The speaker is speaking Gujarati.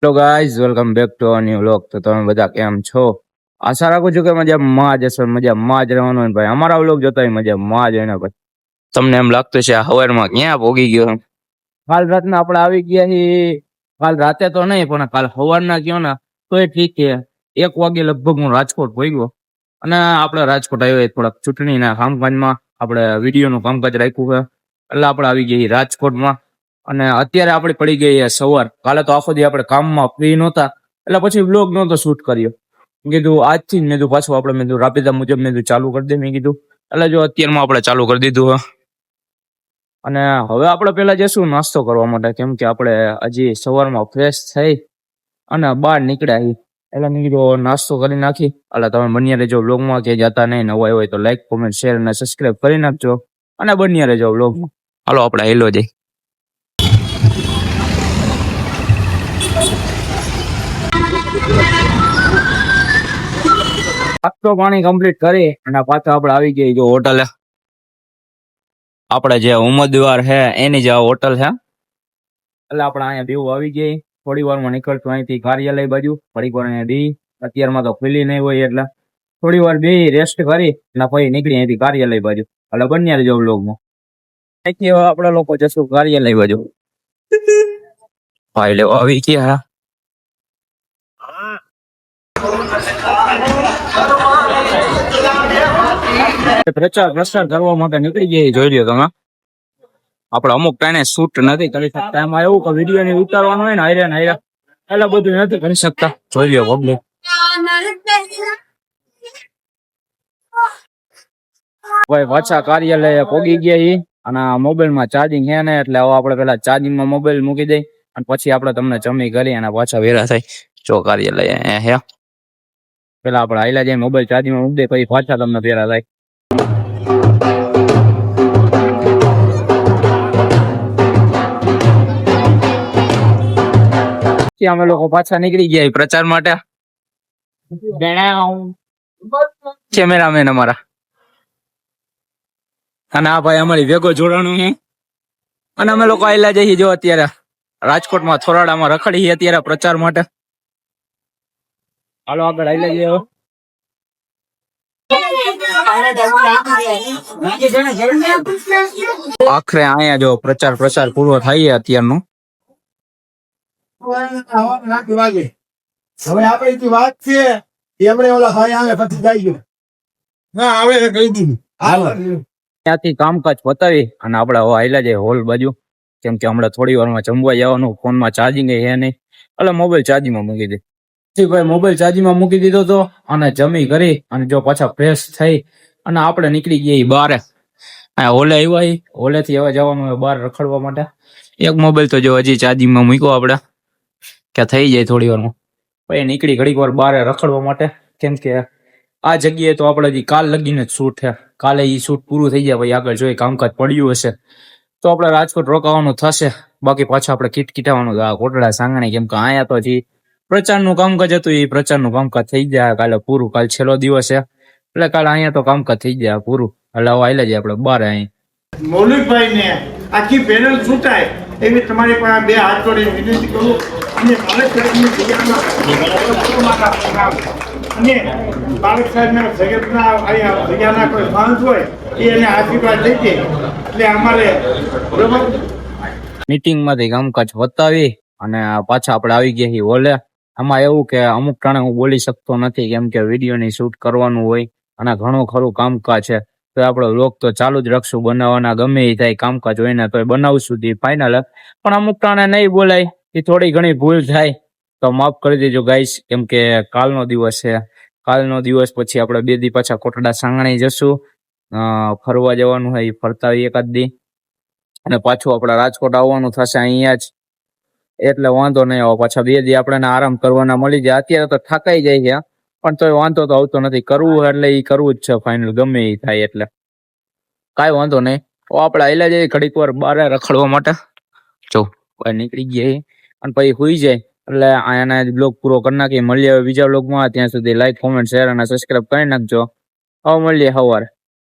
Hello guys, welcome back to a new vlog. તો તમે બધા કેમ છો? આશા રાખું છું કે મજામાં જ હશો, મજામાં જ રહેવાનું હોય. ભાઈ અમારા વ્લોગ જોતા હોય મજામાં જ હોય ને ભાઈ. તમને એમ લાગતું છે આ હવારમાં ક્યાં ભોગી ગયો એમ? કાલ રાતના આપણે આવી ગયા છીએ. કાલ રાતે તો નહીં, પણ કાલ સવારના ગયો ને તો એ ઠીક છે. 1 વાગે લગભગ હું રાજકોટ પહોંચ્યો અને આપણે રાજકોટ આવ્યો થોડાક ચૂંટણીના કામકાજમાં. આપણે વિડીયોનું કામકાજ રાખ્યું છે એટલે આપણે આવી ગયા રાજકોટમાં. અને અત્યારે આપણે પડી ગઈ સવાર. કાલે તો આખો દી આપણે કામમાં ફ્રી નહોતા એટલે પછી વ્લોગ નહોતો શૂટ કર્યો. મેં કીધું આજથી જ મેં કીધું પાછું આપણે મેં કીધું રાબેતા મુજબ મેં કીધું ચાલુ કરી દે મેં કીધું. એટલે જો અત્યારમાં આપણે ચાલુ કરી દીધું હે. અને હવે આપણે પેલા જઈશું નાસ્તો કરવા માટે, કેમ કે આપણે હજી સવારમાં ફ્રેશ થઈ અને બહાર નીકળ્યા છીએ. એટલે મેં કીધું નાસ્તો કરી નાખી. એટલે તમે બન્યા રહેજો વ્લોગમાં, કે જતા નહીં. નવા હોય તો લાઈક, કોમેન્ટ, શેર અને સબસ્ક્રાઈબ કરી નાખજો અને બન્યા રહેજો વ્લોગમાં. હાલો આપણે હેલો જઈ. નાસ્તો પાણી કમ્પ્લીટ કરી અને પાછા આપણે આવી ગઈ જો હોટલે. આપણે જે ઉમેદવાર છે એની જે હોટલ છે એટલે આપણે અહીંયા બેવું આવી ગઈ. થોડી વારમાં નીકળતું અહીંથી કાર્યાલય બાજુ. થોડીક વાર અહીંયા બી, અત્યારમાં તો ખુલ્લી નહીં હોય એટલે થોડી વાર બે રેસ્ટ કરી અને પછી નીકળી અહીંથી કાર્યાલય બાજુ. એટલે બન્યા રહેજો વ્લોગમાં. અહીંથી આપણે લોકો જશું કાર્યાલય બાજુ. ભાઈ લેવા આવી ગયા. પ્રચાર પ્રસાર કરવા માટે નીકળી જાય. જોઈ લ્યો તમે, આપણે અમુક ટાઈમે શૂટ નથી કરી શકતા. એમાં એવું કે વિડીયો ને ઉતારવાનું હોય ને હારે એટલે બધું નથી કરી શકતા. જોઈ લ્યો પબ્લિક. ભાઈ પાછા કાર્યાલય પોગી ગયા અને મોબાઈલમાં ચાર્જિંગ છે ને એટલે હવે આપણે પેલા ચાર્જિંગમાં મોબાઈલ મૂકી દઈ અને પછી આપણે તમને જમી કરી અને પાછા વેરા થાય. જો કાર્યાલય હે પેલા આપણે હાઈલા જાય મોબાઈલ ચાર્જિંગમાં મૂકી દે પછી પાછા તમને વેરા થાય. અમે લોકો પાછા નીકળી ગયા પ્રચાર માટે. કેમેરામેન અમારા અને આ ભાઈ અમારી ભેગો જોડાણું છે. અને અમે લોકો આયલા જઈએ જો અત્યારે રાજકોટમાં થોરાડામાં રખડી અત્યારે પ્રચાર માટે. હાલો આગળ આયલા જઈએ. આખરે અહીંયા જો પ્રચાર પૂરો થાય અત્યારનો. હવે આપડે વાત છે એમણે ઓલા ભાઈ આવે પછી જઈ ગયો ના આવે કહી દીધું. ત્યાંથી કામકાજ પતાવી અને આપણે હવે હાલ્યા જઈએ હોલ બાજુ, કેમ કે હમણાં થોડી વારમાં જમવા જવાનું. ફોનમાં ચાર્જિંગ છે નહીં એટલે મોબાઈલ ચાર્જિંગમાં મૂકી દે. ભાઈ મોબાઈલ ચાર્જિંગમાં મૂકી દીધો તો અને જમી કરી અને જો પાછા ફ્રેશ થઈ અને આપણે નીકળી ગયા બહાર. હોલે આવ્યા હોલેથી હવે જવાનું હોય બહાર રખડવા માટે. એક મોબાઈલ તો જો હજી ચાર્જિંગમાં મૂક્યો આપણે કે થઈ જાય થોડી વારમાં. પછી નીકળી ઘડીક વાર બહાર રખડવા માટે, કેમ કે આ જગ્યાએ તો આપણે હજી કાલ લગીને જ શૂટ છે. કાલે એ શૂટ પૂરું થઈ જાય પછી આગળ જોઈએ કામકાજ પડ્યું હશે તો આપણે રાજકોટ રોકાવાનું થશે. બાકી પાછા આપણે કિટકીટાવાનું કોટડા સાંગણી, કેમ કે અહીંયા તો હજી પ્રચારનું કામકાજ હતું એ પ્રચારનું કામકાજ થઈ જાય કાલે પૂરું. કાલ છેલ્લો દિવસ છે એટલે કાલે અહીંયા તો કામકાજ થઈ જાય પૂરું. એટલે હવે આવેલા જાય આપણે બહાર. અહીં મૌલિકભાઈ ને આખી પેનલ છૂટાય એવી તમારી પાસે બે હાથ જોડીને વિનંતી કરું. અને બાળક સાહેબની અને બાળક સાહેબના જગતના અહીંયા જગ્યાના કોઈ ફાંસ હોય એ એને આશીર્વાદ દઈ દે એટલે અમારે બરોબર. મીટિંગમાંથી કામકાજ બતાવી અને પાછા આપણે આવી ગયા છીએ હોલે. આમાં એવું કે અમુક ટાણે હું બોલી શકતો નથી, કેમ કે વિડીયોની શૂટ કરવાનું હોય અને ઘણું ખરું કામકાજ છે. તો આપણે વ્લોગ તો ચાલુ જ રાખશું બનાવવાના. ગમે એ થાય કામકાજ હોય ને તો બનાવશું તે ફાઇનલ. પણ અમુક ટાણે નહીં બોલાય એ થોડી ઘણી ભૂલ થાય તો માફ કરી દેજો ગાઈસ, કેમ કે કાલનો દિવસ છે. કાલનો દિવસ પછી આપણે 2 દી પાછા કોટડા સાંગણી જશું. ફરવા જવાનું હોય ફરતા એકાદ દી અને પાછું આપણે રાજકોટ આવવાનું થશે અહીંયા જ. એટલે વાંધો નહીં આવે. પાછા 2 દી આપણને આરામ કરવાના મળી જાય. અત્યારે તો થાકાઈ જાય છે પણ તોય વાંધો તો આવતો નથી. કરવું એટલે એ કરવું જ છે ફાઇનલ, ગમે એ થાય એટલે કાંઈ વાંધો નહીં. આપણે આયલા જઈએ ઘડીક વાર બહાર રખડવા માટે. જો બહાર નીકળી ગયા અને પછી સુઈ જાય એટલે આના બ્લોગ પૂરો કરી નાખીએ. મળીએ બીજા બ્લોગમાં. ત્યાં સુધી લાઈક, કોમેન્ટ, શેર અને સબસ્ક્રાઈબ કરી નાખજો. હવે મળીએ સવારે.